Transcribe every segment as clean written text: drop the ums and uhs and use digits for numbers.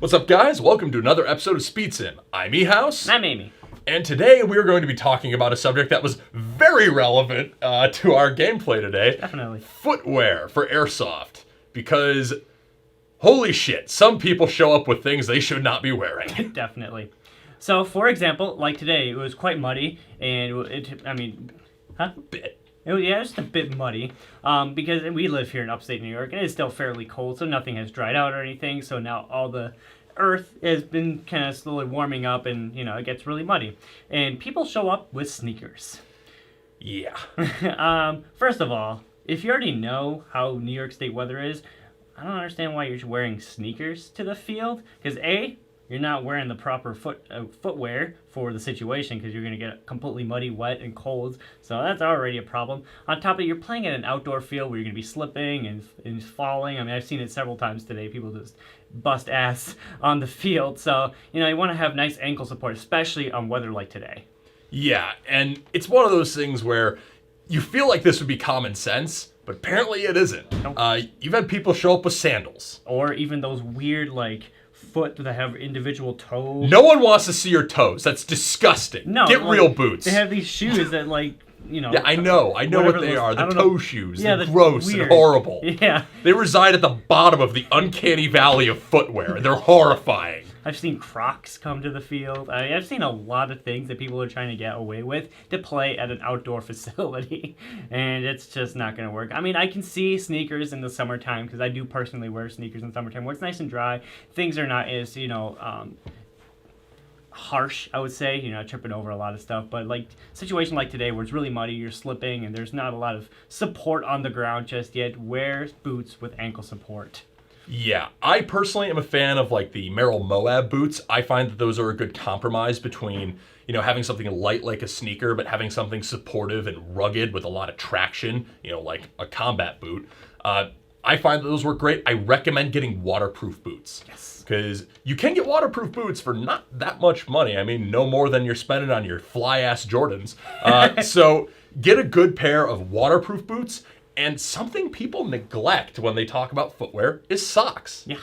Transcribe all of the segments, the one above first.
What's up, guys? Welcome to another episode of SpeedSim. I'm E-House. I'm Amy. And today we're going to be talking about a subject that was very relevant to our gameplay today. Definitely. Footwear for Airsoft. Because, holy shit, some people show up with things they should not be wearing. Definitely. So, for example, like today, it was quite muddy, and Bit. It was just a bit muddy, because we live here in upstate New York, and it's still fairly cold, so nothing has dried out or anything, so now all the earth has been kind of slowly warming up, and, it gets really muddy. And people show up with sneakers. Yeah. First of all, if you already know how New York State weather is, I don't understand why you're wearing sneakers to the field, because A, you're not wearing the proper footwear for the situation because you're going to get completely muddy, wet, and cold. So that's already a problem. On top of it, you're playing at an outdoor field where you're going to be slipping and falling. I mean, I've seen it several times today. People just bust ass on the field. So, you want to have nice ankle support, especially on weather like today. Yeah, and it's one of those things where you feel like this would be common sense, but apparently it isn't. Nope. You've had people show up with sandals. Or even those weird, foot that have individual toes. No one wants to see your toes. That's disgusting. No, Get real boots. They have these shoes that Yeah, I know what they are. The toe shoes. Yeah, they're gross weird. and horrible. Yeah. They reside at the bottom of the uncanny valley of footwear, and they're horrifying. I've seen Crocs come to the field. I've seen a lot of things that people are trying to get away with to play at an outdoor facility, and it's just not going to work. I mean, I can see sneakers in the summertime because I do personally wear sneakers in summertime where it's nice and dry. Things are not as, harsh, I would say, tripping over a lot of stuff, but situation like today where it's really muddy, you're slipping, and there's not a lot of support on the ground just yet, wear boots with ankle support. Yeah, I personally am a fan of the Merrell Moab boots. I find that those are a good compromise between, having something light like a sneaker, but having something supportive and rugged with a lot of traction, like a combat boot. I find that those work great. I recommend getting waterproof boots. Yes. Because you can get waterproof boots for not that much money. I mean, no more than you're spending on your fly-ass Jordans. So get a good pair of waterproof boots. And something people neglect when they talk about footwear is socks. Yeah.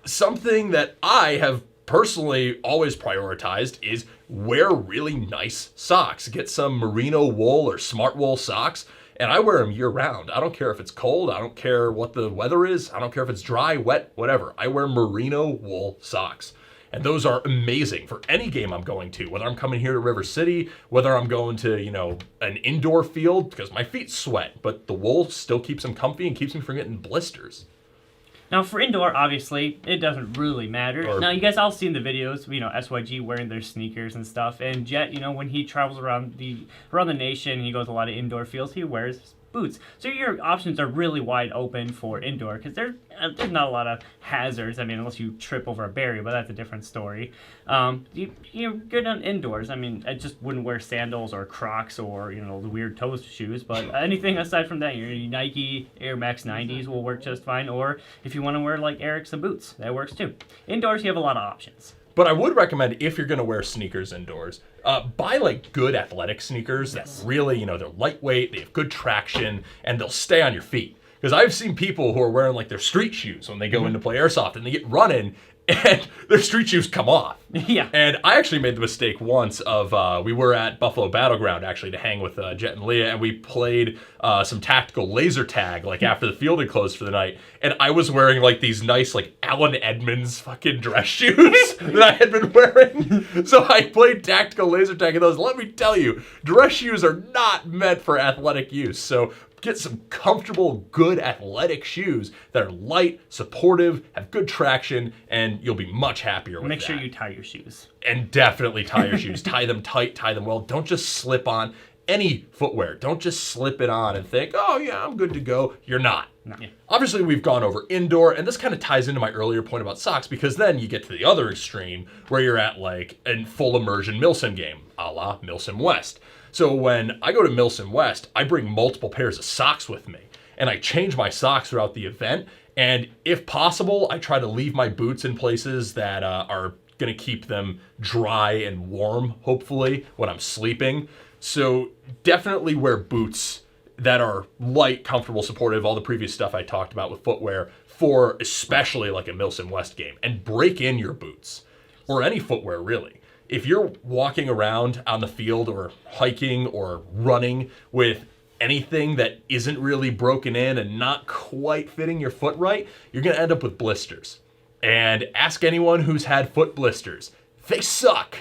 Something that I have personally always prioritized is wear really nice socks. Get some merino wool or smart wool socks, and I wear them year round. I don't care if it's cold. I don't care what the weather is. I don't care if it's dry, wet, whatever. I wear merino wool socks. And those are amazing for any game I'm going to, whether I'm coming here to River City, whether I'm going to, an indoor field, because my feet sweat, but the wool still keeps them comfy and keeps me from getting blisters. Now, for indoor, obviously, it doesn't really matter. Now, you guys all seen the videos, SYG wearing their sneakers and stuff, and Jet, when he travels around the nation, he goes to a lot of indoor fields, he wears boots. So your options are really wide open for indoor because there's not a lot of hazards. I mean, unless you trip over a barrier, but that's a different story. You're good on indoors. I mean, I just wouldn't wear sandals or Crocs or the weird toe shoes. But anything aside from that, your Nike Air Max 90s will work just fine. Or if you want to wear Ericsson boots, that works too. Indoors, you have a lot of options. But I would recommend, if you're going to wear sneakers indoors, buy good athletic sneakers that really, they're lightweight, they have good traction, and they'll stay on your feet. Because I've seen people who are wearing their street shoes when they go in to play Airsoft, and they get running, and their street shoes come off. Yeah. And I actually made the mistake once of, we were at Buffalo Battleground actually to hang with Jet and Leah, and we played some tactical laser tag after the field had closed for the night. And I was wearing these nice Alan Edmonds fucking dress shoes that I had been wearing. So I played tactical laser tag in those. Let me tell you, dress shoes are not meant for athletic use. So get some comfortable, good athletic shoes that are light, supportive, have good traction, and you'll be much happier with that. Make sure you tie your shoes. And definitely tie your shoes. Tie them tight, tie them well. Don't just slip on any footwear. Don't just slip it on and think, oh yeah, I'm good to go. You're not. No. Yeah. Obviously, we've gone over indoor, and this kind of ties into my earlier point about socks, because then you get to the other extreme where you're at a full immersion Milsim game, a la Milsim West. So when I go to Milsim West, I bring multiple pairs of socks with me, and I change my socks throughout the event. And if possible, I try to leave my boots in places that are going to keep them dry and warm, hopefully, when I'm sleeping. So definitely wear boots that are light, comfortable, supportive, all the previous stuff I talked about with footwear for especially like a Milsim West game, and break in your boots or any footwear really. If you're walking around on the field or hiking or running with anything that isn't really broken in and not quite fitting your foot right, you're going to end up with blisters. And ask anyone who's had foot blisters. They suck.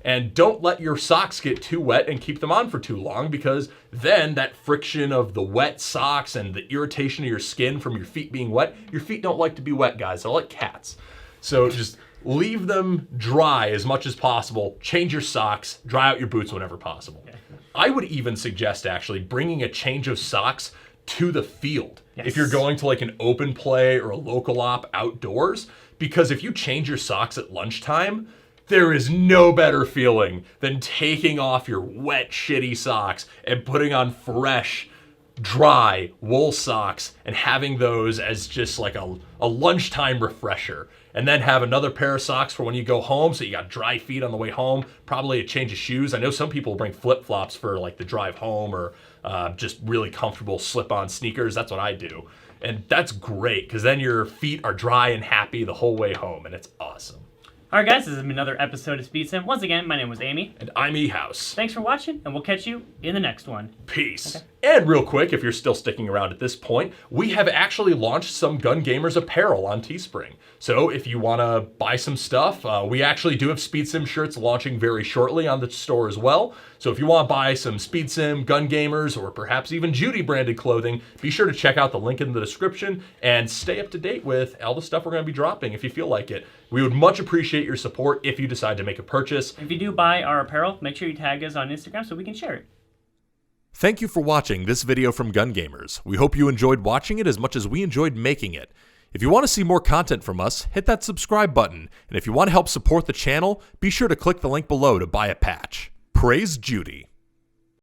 And don't let your socks get too wet and keep them on for too long, because then that friction of the wet socks and the irritation of your skin from your feet being wet, your feet don't like to be wet, guys. They're like cats. So just leave them dry as much as possible. Change your socks. Dry out your boots whenever possible. I would even suggest actually bringing a change of socks to the field. Yes. If you're going to like an open play or a local op outdoors, because if you change your socks at lunchtime, there is no better feeling than taking off your wet, shitty socks and putting on fresh, dry wool socks and having those as just like a lunchtime refresher. And then have another pair of socks for when you go home, so you got dry feet on the way home, probably a change of shoes. I know some people bring flip-flops for like the drive home, or just really comfortable slip-on sneakers. That's what I do. And that's great, because then your feet are dry and happy the whole way home, and it's awesome. All right, guys, this has been another episode of SpeedSim. Once again, my name was Amy. And I'm E-House. Thanks for watching, and we'll catch you in the next one. Peace. Okay. And real quick, if you're still sticking around at this point, we have actually launched some Gun Gamers apparel on TeeSpring. So if you want to buy some stuff, we actually do have SpeedSim shirts launching very shortly on the store as well. So if you want to buy some SpeedSim, Gun Gamers, or perhaps even Judy branded clothing, be sure to check out the link in the description and stay up to date with all the stuff we're going to be dropping if you feel like it. We would much appreciate your support if you decide to make a purchase. If you do buy our apparel, make sure you tag us on Instagram so we can share it. Thank you for watching this video from Gun Gamers. We hope you enjoyed watching it as much as we enjoyed making it. If you want to see more content from us, hit that subscribe button. And if you want to help support the channel, be sure to click the link below to buy a patch. Praise Judy.